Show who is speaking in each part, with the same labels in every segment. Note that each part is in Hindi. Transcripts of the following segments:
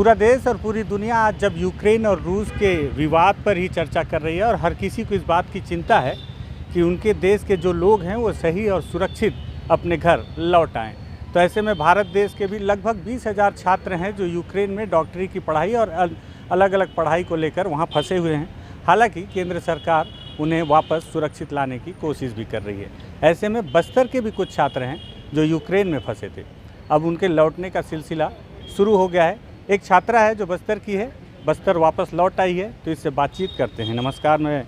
Speaker 1: पूरा देश और पूरी दुनिया आज जब यूक्रेन और रूस के विवाद पर ही चर्चा कर रही है और हर किसी को इस बात की चिंता है कि उनके देश के जो लोग हैं वो सही और सुरक्षित अपने घर लौट आएँ। तो ऐसे में भारत देश के भी लगभग 20,000 छात्र हैं जो यूक्रेन में डॉक्टरी की पढ़ाई और अलग अलग पढ़ाई को लेकर वहाँ फंसे हुए हैं। हालांकि केंद्र सरकार उन्हें वापस सुरक्षित लाने की कोशिश भी कर रही है। ऐसे में बस्तर के भी कुछ छात्र हैं जो यूक्रेन में फंसे थे, अब उनके लौटने का सिलसिला शुरू हो गया है। एक छात्रा है जो बस्तर की है, बस्तर वापस लौट आई है, तो इससे बातचीत करते हैं। नमस्कार, मैं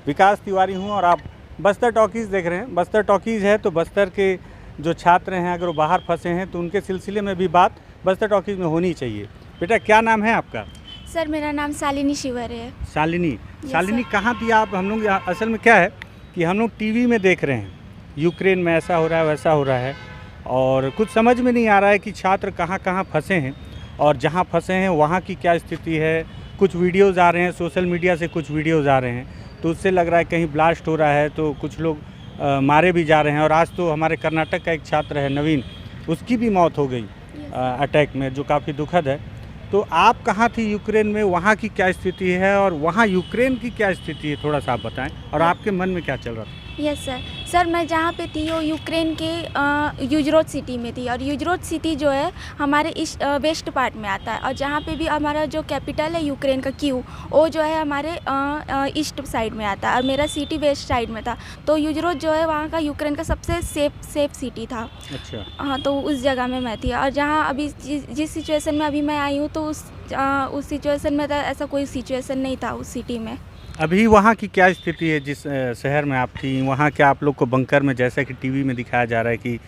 Speaker 1: विकास तिवारी हूँ और आप बस्तर टॉकीज़ देख रहे हैं। बस्तर टॉकीज़ है तो बस्तर के जो छात्र हैं अगर वो बाहर फंसे हैं तो उनके सिलसिले में भी बात बस्तर टॉकीज़ में होनी चाहिए। बेटा, क्या नाम है आपका?
Speaker 2: सर, मेरा नाम शालिनी शिवर है।
Speaker 1: शालिनी कहाँ थी आप? हम लोग असल में क्या है कि हम लोग टीवी में देख रहे हैं यूक्रेन में ऐसा हो रहा है वैसा हो रहा है और कुछ समझ में नहीं आ रहा है कि छात्र कहाँ कहाँ फंसे हैं और जहाँ फंसे हैं वहाँ की क्या स्थिति है। कुछ वीडियोज़ आ रहे हैं सोशल मीडिया से, कुछ वीडियोज़ आ रहे हैं तो उससे लग रहा है कहीं ब्लास्ट हो रहा है, तो कुछ लोग मारे भी जा रहे हैं। और आज तो हमारे कर्नाटक का एक छात्र है नवीन, उसकी भी मौत हो गई अटैक में, जो काफ़ी दुखद है। तो आप कहाँ थी यूक्रेन में, वहाँ की क्या स्थिति है और वहाँ यूक्रेन की क्या स्थिति है, थोड़ा सा आप बताएं और आपके मन में क्या चल रहा था?
Speaker 2: यस सर, मैं जहाँ पे थी वो यूक्रेन के यूजरोड सिटी में थी और यूजरोड सिटी जो है हमारे वेस्ट पार्ट में आता है और जहाँ पे भी हमारा जो कैपिटल है यूक्रेन का कीव, वो जो है हमारे ईस्ट साइड में आता है और मेरा सिटी वेस्ट साइड में था। तो यूजरोड जो है वहाँ का यूक्रेन का सबसे सेफ सिटी था।
Speaker 1: अच्छा।
Speaker 2: हाँ, तो उस जगह में मैं थी और जहाँ अभी जिस सिचुएशन में अभी मैं आई हूँ तो उस सिचुएशन में तो ऐसा कोई सिचुएशन नहीं था उस सिटी में।
Speaker 1: अभी वहाँ की क्या स्थिति है? जिस शहर में आप थी वहाँ क्या आप लोग को बंकर में, जैसा कि टीवी में दिखाया जा रहा है कि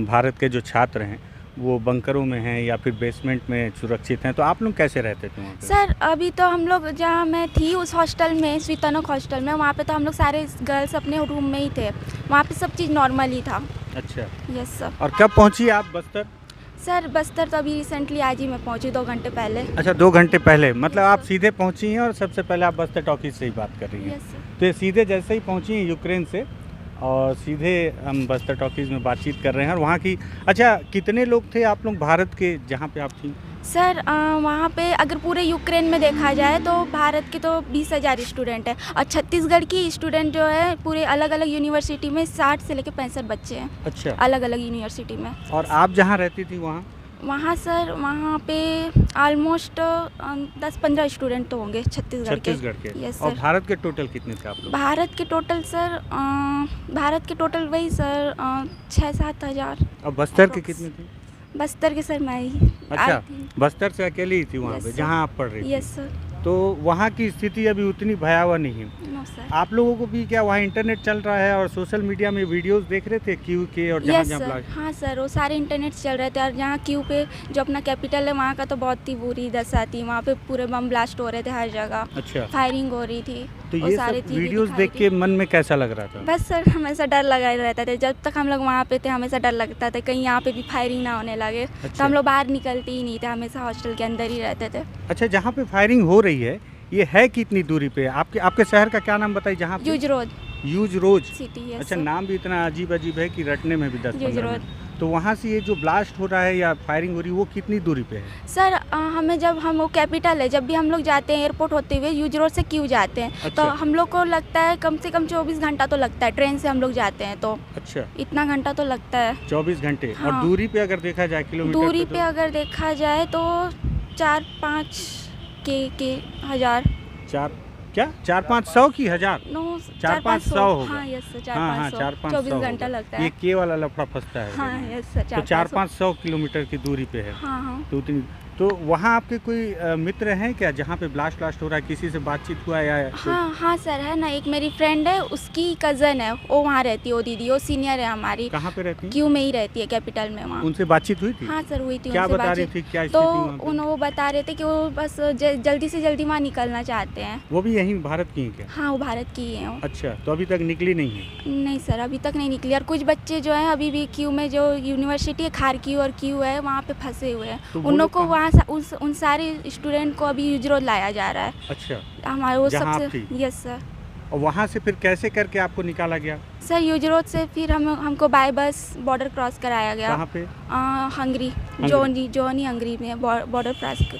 Speaker 1: भारत के जो छात्र हैं वो बंकरों में हैं या फिर बेसमेंट में सुरक्षित हैं, तो आप लोग कैसे रहते थे वहाँ पे?
Speaker 2: सर, अभी तो हम लोग जहाँ मैं थी उस हॉस्टल में, स्वीतनक हॉस्टल में, वहाँ पे तो हम लोग सारे गर्ल्स अपने रूम में ही थे। वहाँ पे सब चीज़ नॉर्मल ही था।
Speaker 1: अच्छा।
Speaker 2: Yes sir.
Speaker 1: और कब पहुँची आप बस्तर?
Speaker 2: सर, बस्तर तो अभी रिसेंटली आज ही मैं पहुंची, 2 घंटे पहले।
Speaker 1: अच्छा, 2 घंटे पहले, मतलब आप सीधे पहुंची हैं और सबसे पहले आप बस्तर टॉकीज से ही बात कर रही हैं?
Speaker 2: Yes sir.
Speaker 1: तो ये सीधे जैसे ही पहुंची हैं यूक्रेन से और सीधे हम बस्तर टॉकीज में बातचीत कर रहे हैं और वहाँ की। अच्छा, कितने लोग थे आप लोग भारत के जहाँ पे आप थी?
Speaker 2: सर, वहाँ पे अगर पूरे यूक्रेन में देखा जाए तो भारत के तो 20,000 स्टूडेंट हैं और छत्तीसगढ़ की स्टूडेंट जो है पूरे अलग अलग यूनिवर्सिटी में 60 से लेकर 65 बच्चे हैं।
Speaker 1: अच्छा।
Speaker 2: अलग अलग यूनिवर्सिटी में।
Speaker 1: और आप जहाँ रहती थी
Speaker 2: वहाँ सर, वहाँ पे ऑलमोस्ट 10-15 स्टूडेंट तो होंगे छत्तीसगढ़ के। यस
Speaker 1: और
Speaker 2: सर।
Speaker 1: भारत के टोटल कितने थे आप लोग?
Speaker 2: भारत के टोटल वही सर 6-7 हज़ार।
Speaker 1: और बस्तर के कितने थे?
Speaker 2: बस्तर के सर मैं ही।
Speaker 1: अच्छा, बस्तर से अकेली ही थी वहाँ पे जहाँ आप पढ़ रही थी?
Speaker 2: Yes sir.
Speaker 1: तो वहाँ की स्थिति अभी उतनी भयावह नहीं है?
Speaker 2: No sir.
Speaker 1: आप लोगों को भी क्या वहाँ इंटरनेट चल रहा है और सोशल मीडिया में वीडियोस देख रहे थे क्यू के और जहाँ जहाँ ब्लास्ट?
Speaker 2: हाँ सर, वो सारे इंटरनेट चल रहे थे और जहाँ क्यू पे जो अपना कैपिटल है वहाँ का तो बहुत ही बुरी दशा थी। वहाँ पे पूरे बम ब्लास्ट हो रहे थे हर जगह।
Speaker 1: अच्छा।
Speaker 2: फायरिंग हो रही थी।
Speaker 1: तो ये सब वीडियोस देख के मन में कैसा लग रहा था?
Speaker 2: बस सर, हमेशा डर लगा ही रहता था। जब तक हम लोग वहाँ पे थे हमेशा डर लगता था कहीं यहाँ पे भी फायरिंग ना होने लगे।
Speaker 1: अच्छा।
Speaker 2: तो हम लोग बाहर निकलते ही नहीं थे, हमेशा हॉस्टल के अंदर ही रहते थे।
Speaker 1: अच्छा, जहाँ पे फायरिंग हो रही है ये है कितनी दूरी पे? आपके शहर का क्या नाम बताइए जहाँ पे? यूजरोड
Speaker 2: सिटी।
Speaker 1: अच्छा, नाम भी इतना अजीब है कि रटने में भी 10-15 मिनट। तो वहाँ से ये जो ब्लास्ट हो रहा है या फायरिंग हो रही है वो कितनी दूरी पे है?
Speaker 2: सर, हमें जब हम वो कैपिटल है, जब भी हम लोग जाते हैं एयरपोर्ट होते हुए यूजरोड से क्यों जाते हैं।
Speaker 1: अच्छा।
Speaker 2: तो हम लोग को लगता है कम से कम 24 घंटा तो लगता है, ट्रेन से हम लोग जाते हैं तो।
Speaker 1: अच्छा,
Speaker 2: इतना घंटा तो लगता है।
Speaker 1: 24 घंटे।
Speaker 2: हाँ।
Speaker 1: और दूरी पे अगर देखा जाए किलोमीटर
Speaker 2: दूरी
Speaker 1: पे
Speaker 2: पे अगर देखा जाए तो 4-5 के हज़ार।
Speaker 1: 4-500 की हजार? 4-500 होगा।
Speaker 2: हाँ यस सर,
Speaker 1: हाँ,
Speaker 2: 4-500।
Speaker 1: 4-500
Speaker 2: 24 घंटा लगता है।
Speaker 1: ये के वाला लफड़ा फंसता है।
Speaker 2: हाँ यस सर,
Speaker 1: तो 4-500 किलोमीटर की दूरी पे है।
Speaker 2: हाँ।
Speaker 1: तो उतनी। तो वहाँ आपके कोई मित्र हैं क्या जहाँ पे ब्लास्ट हो रहा है? किसी से बातचीत हुआ या?
Speaker 2: हाँ सर, है ना, एक मेरी फ्रेंड है, उसकी कज़न है, वो वहाँ रहती है। वो दीदी, वो सीनियर है हमारी।
Speaker 1: कहाँ पे रहती है?
Speaker 2: क्यू में ही रहती है, कैपिटल में। वहाँ
Speaker 1: उनसे बातचीत हुई थी?
Speaker 2: हाँ सर, हुई थी।
Speaker 1: क्या
Speaker 2: उनसे
Speaker 1: बता रही थी, क्या
Speaker 2: तो
Speaker 1: स्थिति?
Speaker 2: वो बता रहे थे कि वो बस जल्दी से जल्दी वहाँ निकलना चाहते हैं।
Speaker 1: वो भी यहीं भारत की हैं क्या?
Speaker 2: हाँ, वो भारत की ही है।
Speaker 1: अच्छा, तो अभी तक निकली नहीं है?
Speaker 2: नहीं सर, अभी तक नहीं निकली। और कुछ बच्चे जो हैं अभी भी क्यू में, जो यूनिवर्सिटी है खारकीव और क्यू है, वहाँ पे फंसे हुए हैं।
Speaker 1: तो
Speaker 2: उन लोग को वहाँ उन सारे स्टूडेंट को अभी यूजरोड लाया जा रहा है।
Speaker 1: अच्छा,
Speaker 2: हमारे वो
Speaker 1: जहाँ आप
Speaker 2: सबसे।
Speaker 1: थी?
Speaker 2: Yes sir.
Speaker 1: और वहाँ से फिर कैसे करके आपको निकाला गया?
Speaker 2: सर यूज रोड से फिर हमको बाय बस बॉर्डर क्रॉस कराया गया।
Speaker 1: कहाँ पे?
Speaker 2: हंगरी, जोनी हंगरी में बॉर्डर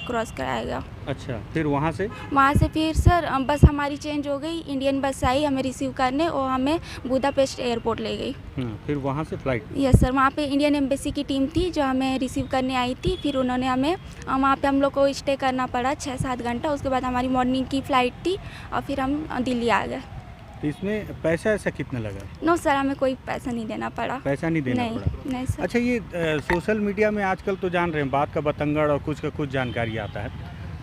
Speaker 2: क्रॉस कराया गया।
Speaker 1: अच्छा, फिर वहाँ से
Speaker 2: फिर सर बस हमारी चेंज हो गई, इंडियन बस आई हमें रिसीव करने और हमें बुदापेस्ट एयरपोर्ट ले गई।
Speaker 1: फिर वहाँ से फ्लाइट?
Speaker 2: यस सर, वहाँ पे इंडियन एम्बेसी की टीम थी जो हमें रिसीव करने आई थी। फिर उन्होंने हमें वहाँ पे हम लोग को स्टे करना पड़ा 6-7 घंटा। उसके बाद हमारी मॉर्निंग की फ़्लाइट थी और फिर हम दिल्ली आ गए।
Speaker 1: तो इसमें पैसा ऐसा कितना लगा?
Speaker 2: नो सर, हमें कोई पैसा नहीं देना पड़ा।
Speaker 1: पैसा नहीं देना पड़ा?
Speaker 2: नहीं सर।
Speaker 1: अच्छा, ये सोशल मीडिया में आजकल तो जान रहे हैं बात का बतंगड़ और कुछ का कुछ जानकारी आता है,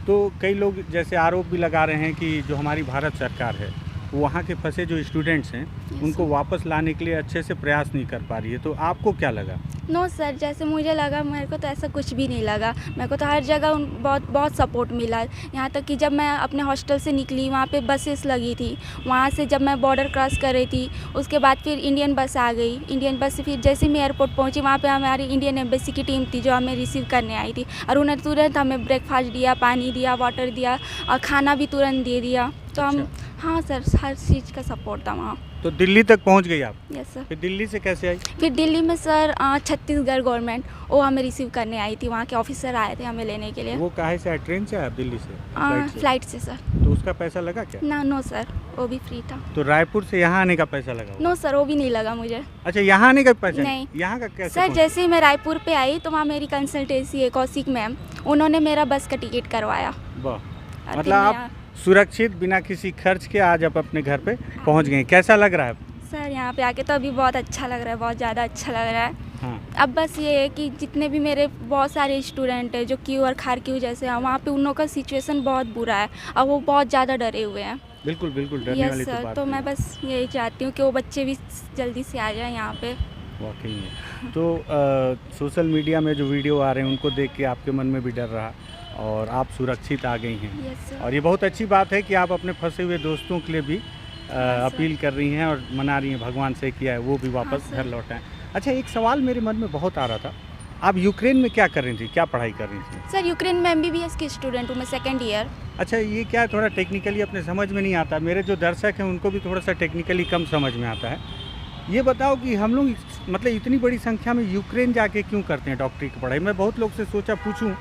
Speaker 1: तो कई लोग जैसे आरोप भी लगा रहे हैं कि जो हमारी भारत सरकार है वहाँ के फंसे जो स्टूडेंट्स हैं उनको वापस लाने के लिए अच्छे से प्रयास नहीं कर पा रही है, तो आपको क्या लगा?
Speaker 2: नो सर, जैसे मुझे लगा, मेरे को तो ऐसा कुछ भी नहीं लगा। मेरे को तो हर जगह बहुत सपोर्ट मिला। यहाँ तक कि जब मैं अपने हॉस्टल से निकली वहाँ पे बसेस लगी थी, वहाँ से जब मैं बॉर्डर क्रॉस कर रही थी उसके बाद फिर इंडियन बस आ गई। इंडियन बस से फिर जैसे मैं एयरपोर्ट पहुँची वहाँ पे हमारी इंडियन एम्बेसी की टीम थी जो हमें रिसीव करने आई थी और उन्होंने तुरंत हमें ब्रेकफास्ट दिया, पानी दिया, वाटर दिया और खाना भी तुरंत दे दिया। तो हम हाँ सर, हर चीज़ का सपोर्ट था वहाँ।
Speaker 1: तो दिल्ली तक पहुँच गई आप?
Speaker 2: Yes sir.
Speaker 1: फिर दिल्ली से कैसे आई?
Speaker 2: फिर दिल्ली में सर छत्तीसगढ़ गवर्नमेंट वो हमें रिसीव करने आई थी, वहाँ के ऑफिसर आए थे हमें लेने के लिए।
Speaker 1: वो कहाँ से आए? ट्रेन से आए आप दिल्ली से?
Speaker 2: फ्लाइट से सर।
Speaker 1: तो उसका पैसा लगा क्या?
Speaker 2: नो सर, वो भी फ्री था।
Speaker 1: तो रायपुर से यहाँ आने का पैसा लगा?
Speaker 2: नो सर, वो भी नहीं लगा मुझे।
Speaker 1: अच्छा, यहाँ आने का पैसा
Speaker 2: नहीं।
Speaker 1: यहाँ का कैसे?
Speaker 2: सर जैसे ही मैं रायपुर पे आई तो वहाँ मेरी कंसल्टेंसी है कौशिक मैम, उन्होंने मेरा बस का टिकट करवाया।
Speaker 1: वाह, मतलब आप सुरक्षित बिना किसी खर्च के आज आप अपने घर पे पहुँच गए। कैसा लग रहा है
Speaker 2: सर? यहाँ पे आके तो अभी बहुत अच्छा लग रहा है, बहुत ज़्यादा अच्छा लग रहा है।
Speaker 1: हाँ।
Speaker 2: अब बस ये है कि जितने भी मेरे बहुत सारे स्टूडेंट हैं जो क्यू और खारक्यू जैसे हैं, वहाँ पे उन लोगों का सिचुएशन बहुत बुरा है और वो बहुत ज़्यादा डरे हुए हैं।
Speaker 1: बिल्कुल डरने वाली
Speaker 2: सर,
Speaker 1: बात
Speaker 2: तो
Speaker 1: नहीं
Speaker 2: मैं
Speaker 1: है।
Speaker 2: बस यही चाहती हूँ कि वो बच्चे भी जल्दी से आ जाएँ यहाँ पे।
Speaker 1: वाकई में। तो सोशल मीडिया में जो वीडियो आ रहे हैं उनको देख के आपके मन में भी डर रहा और आप सुरक्षित आ गई हैं।
Speaker 2: Yes sir.
Speaker 1: और ये बहुत अच्छी बात है कि आप अपने फंसे हुए दोस्तों के लिए भी अपील कर रही हैं और मना रही हैं भगवान से किया है वो भी वापस घर लौट आएँ। अच्छा, एक सवाल मेरे मन में बहुत आ रहा था, आप यूक्रेन में क्या कर रही थी, क्या पढ़ाई कर रही थी?
Speaker 2: सर यूक्रेन में MBBS की स्टूडेंट हूँ मैं, 2nd ईयर।
Speaker 1: अच्छा, ये क्या थोड़ा टेक्निकली अपने समझ में नहीं आता, मेरे जो दर्शक हैं उनको भी थोड़ा सा टेक्निकली कम समझ में आता है। ये बताओ कि हम लोग मतलब इतनी बड़ी संख्या में यूक्रेन जाके क्यों करते हैं डॉक्टरी की पढ़ाई? मैं बहुत लोग से सोचा पूछूं,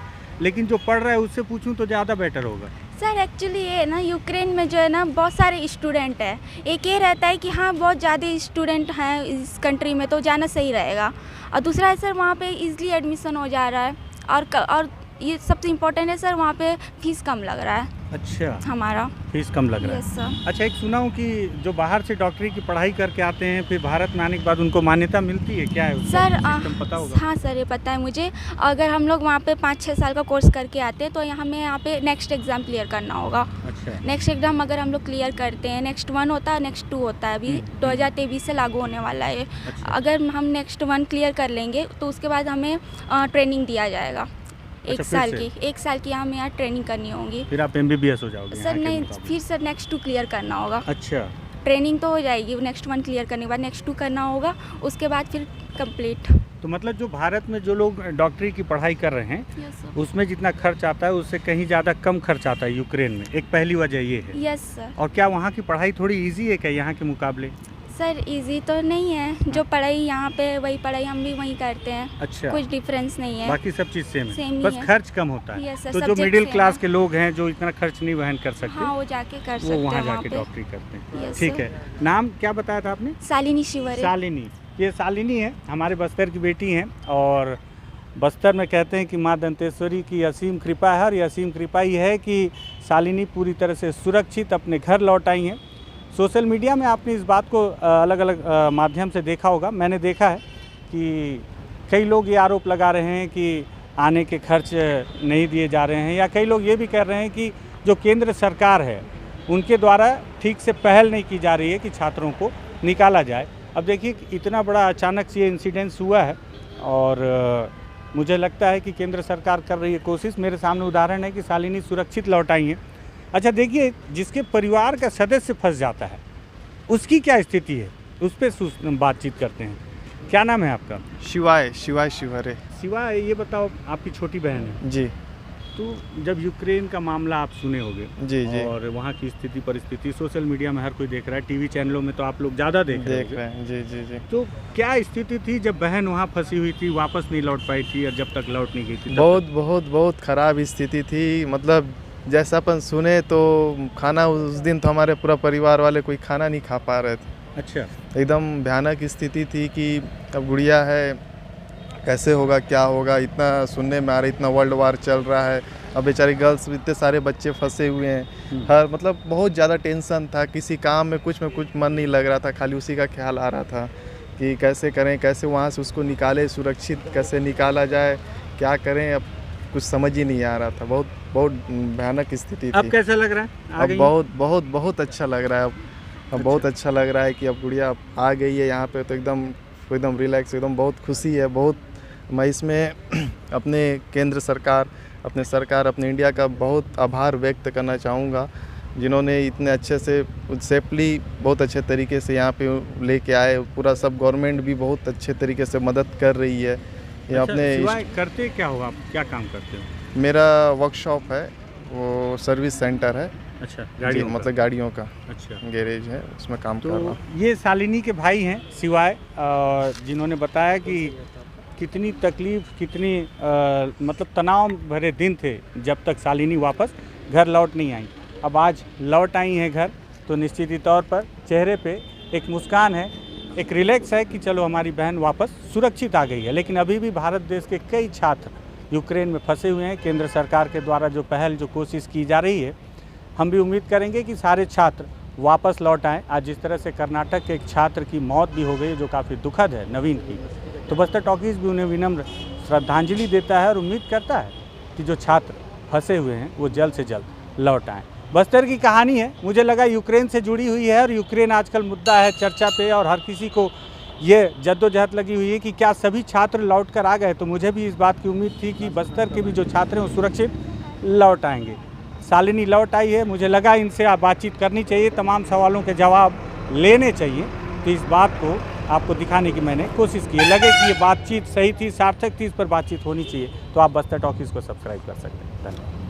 Speaker 1: लेकिन जो पढ़ रहा है उससे पूछूं तो ज़्यादा बेटर होगा।
Speaker 2: सर एक्चुअली ये ना यूक्रेन में जो है ना बहुत सारे स्टूडेंट हैं। एक ये रहता है कि हाँ बहुत ज़्यादा स्टूडेंट हैं इस कंट्री में तो जाना सही रहेगा, और दूसरा है सर वहाँ पे इजीली एडमिशन हो जा रहा है और ये सबसे इम्पोर्टेंट है सर वहाँ पे फीस कम लग रहा है।
Speaker 1: अच्छा,
Speaker 2: हमारा
Speaker 1: फीस कम लग रहा है?
Speaker 2: Yes sir.
Speaker 1: अच्छा, एक सुना हूँ कि जो बाहर से डॉक्टरी की पढ़ाई करके आते हैं फिर भारत में आने के बाद उनको मान्यता मिलती है, क्या है उसका
Speaker 2: सर?
Speaker 1: सिस्टम पता होगा?
Speaker 2: हाँ सर, ये पता है मुझे। अगर हम लोग वहाँ पे 5-6 साल का कोर्स करके आते हैं तो हमें यहाँ पे नेक्स्ट एग्ज़ाम क्लियर करना होगा।
Speaker 1: अच्छा,
Speaker 2: नेक्स्ट एग्ज़ाम अगर हम लोग क्लियर करते हैं, नेक्स्ट 1 होता है, नेक्स्ट 2 होता है। अभी 2023 से लागू होने वाला है।
Speaker 1: अच्छा।
Speaker 2: अगर हम नेक्स्ट 1 क्लियर कर लेंगे तो उसके बाद हमें ट्रेनिंग दिया जाएगा।
Speaker 1: अच्छा,
Speaker 2: 1 साल की हमें यहाँ ट्रेनिंग करनी होगी।
Speaker 1: फिर आप MBBS हो जाओगे
Speaker 2: सर
Speaker 1: यहाँ के
Speaker 2: नहीं,
Speaker 1: मुकाबले?
Speaker 2: फिर सर नेक्स्ट 2 क्लियर करना होगा।
Speaker 1: अच्छा,
Speaker 2: ट्रेनिंग तो हो जाएगी, नेक्स्ट 1 क्लियर करने के बाद नेक्स्ट 2 करना होगा, उसके बाद फिर कंप्लीट।
Speaker 1: तो मतलब जो भारत में जो लोग डॉक्टरी की पढ़ाई कर रहे हैं
Speaker 2: यस सर।
Speaker 1: उसमें जितना खर्च आता है उससे कहीं ज़्यादा कम खर्च आता है यूक्रेन में, एक पहली वजह ये है।
Speaker 2: Yes sir.
Speaker 1: और क्या वहाँ की पढ़ाई थोड़ी इजी है क्या यहाँ के मुकाबले?
Speaker 2: सर इजी तो नहीं है, जो पढ़ाई यहाँ पे वही पढ़ाई हम भी वहीं करते हैं।
Speaker 1: अच्छा,
Speaker 2: कुछ डिफरेंस नहीं है।
Speaker 1: बाकी सब चीज़ सेम
Speaker 2: सेम
Speaker 1: है,
Speaker 2: ही
Speaker 1: बस
Speaker 2: है।
Speaker 1: खर्च कम होता है।
Speaker 2: यस सर,
Speaker 1: तो जो
Speaker 2: subject
Speaker 1: मिडिल
Speaker 2: same
Speaker 1: क्लास
Speaker 2: है।
Speaker 1: के लोग हैं जो इतना खर्च नहीं वहन कर सकते
Speaker 2: हाँ, वो जाके कर
Speaker 1: वो
Speaker 2: सकते
Speaker 1: वहाँ
Speaker 2: हैं वहाँ
Speaker 1: जाके
Speaker 2: पे।
Speaker 1: डॉक्टरी करते हैं।
Speaker 2: यस
Speaker 1: ठीक
Speaker 2: सर।
Speaker 1: है, नाम क्या बताया था आपने?
Speaker 2: शालिनी शिवरे।
Speaker 1: शालिनी। ये शालिनी है, हमारे बस्तर की बेटी हैं और बस्तर में कहते हैं कि माँ दंतेश्वरी की असीम कृपा है और ये असीम कृपा ही है कि शालिनी पूरी तरह से सुरक्षित अपने घर लौट आई हैं। सोशल मीडिया में आपने इस बात को अलग अलग माध्यम से देखा होगा। मैंने देखा है कि कई लोग ये आरोप लगा रहे हैं कि आने के खर्च नहीं दिए जा रहे हैं, या कई लोग ये भी कह रहे हैं कि जो केंद्र सरकार है उनके द्वारा ठीक से पहल नहीं की जा रही है कि छात्रों को निकाला जाए। अब देखिए इतना बड़ा अचानक से ये इंसिडेंस हुआ है और मुझे लगता है कि केंद्र सरकार कर रही है कोशिश। मेरे सामने उदाहरण है कि शालिनी सुरक्षित लौट आई हैं। अच्छा देखिए, जिसके परिवार का सदस्य फंस जाता है उसकी क्या स्थिति है, उस पर बातचीत करते हैं। क्या नाम है आपका?
Speaker 3: शिवाय शिवरे।
Speaker 1: शिवा, ये बताओ आपकी छोटी बहन है
Speaker 3: जी।
Speaker 1: तो जब यूक्रेन का मामला आप सुने होंगे
Speaker 3: जी जी
Speaker 1: और वहाँ की स्थिति परिस्थिति सोशल मीडिया में हर कोई देख रहा है, टीवी चैनलों में तो आप लोग ज़्यादा देख रहे
Speaker 3: हैं। जी जी जी।
Speaker 1: तो क्या स्थिति थी जब बहन वहाँ फंसी हुई थी, वापस नहीं लौट पाई थी, और जब तक लौट नहीं गई थी?
Speaker 3: बहुत ख़राब स्थिति थी। मतलब जैसा अपन सुने तो खाना उस दिन तो हमारे पूरा परिवार वाले कोई खाना नहीं खा पा रहे थे।
Speaker 1: अच्छा।
Speaker 3: एकदम भयानक स्थिति थी कि अब गुड़िया है, कैसे होगा क्या होगा, इतना सुनने में आ रहा है, इतना वर्ल्ड वार चल रहा है, अब बेचारी गर्ल्स इतने सारे बच्चे फंसे हुए हैं। हर मतलब बहुत ज़्यादा टेंशन था, किसी काम में कुछ मन नहीं लग रहा था, खाली उसी का ख्याल आ रहा था कि कैसे करें, कैसे वहाँ से उसको निकालें, सुरक्षित कैसे निकाला जाए, क्या करें, अब कुछ समझ ही नहीं आ रहा था। बहुत भयानक स्थिति थी।
Speaker 1: अब कैसा लग रहा है?
Speaker 3: अब बहुत अच्छा लग रहा है। अब बहुत अच्छा लग रहा है कि अब गुड़िया आ गई है यहाँ पे, तो एकदम रिलैक्स, एकदम बहुत खुशी है। बहुत मैं इसमें अपने केंद्र सरकार, अपने इंडिया का बहुत आभार व्यक्त करना चाहूँगा, जिन्होंने इतने अच्छे से सेफली बहुत अच्छे तरीके से यहाँ पे लेके आए। पूरा सब गवर्नमेंट भी बहुत अच्छे तरीके से मदद कर रही है। ये
Speaker 1: अपने करते क्या हो आप, क्या काम करते हो?
Speaker 3: मेरा वर्कशॉप है, वो सर्विस सेंटर है।
Speaker 1: अच्छा,
Speaker 3: गाड़ियों मतलब गाड़ियों का
Speaker 1: अच्छा
Speaker 3: गैरेज है, उसमें काम कर रहा हूँ।
Speaker 1: ये शालिनी के भाई हैं शिवाय, जिन्होंने बताया कि कितनी तकलीफ़, कितनी मतलब तनाव भरे दिन थे जब तक शालिनी वापस घर लौट नहीं आई। अब आज लौट आई हैं घर, तो निश्चित ही तौर पर चेहरे पे एक मुस्कान है, एक रिलैक्स है कि चलो हमारी बहन वापस सुरक्षित आ गई है। लेकिन अभी भी भारत देश के कई छात्र यूक्रेन में फंसे हुए हैं। केंद्र सरकार के द्वारा जो पहल, जो कोशिश की जा रही है, हम भी उम्मीद करेंगे कि सारे छात्र वापस लौट आएँ। आज जिस तरह से कर्नाटक के एक छात्र की मौत भी हो गई, जो काफ़ी दुखद है, नवीन की, तो बस्तर टॉकीज़ भी उन्हें विनम्र श्रद्धांजलि देता है और उम्मीद करता है कि जो छात्र फंसे हुए हैं वो जल्द से जल्द लौट आएँ। बस्तर की कहानी है, मुझे लगा यूक्रेन से जुड़ी हुई है, और यूक्रेन आजकल मुद्दा है चर्चा पे, और हर किसी को ये जद्दोजहद लगी हुई है कि क्या सभी छात्र लौट कर आ गए। तो मुझे भी इस बात की उम्मीद थी कि बस्तर के भी जो छात्र हैं वो सुरक्षित लौट आएंगे। शालिनी लौट आई है, मुझे लगा इनसे आप बातचीत करनी चाहिए, तमाम सवालों के जवाब लेने चाहिए। तो इस बात को आपको दिखाने की मैंने कोशिश की। लगे कि ये बातचीत सही थी, सार्थक थी, इस पर बातचीत होनी चाहिए, तो आप बस्तर टॉकीज़ को सब्सक्राइब कर सकते हैं। धन्यवाद।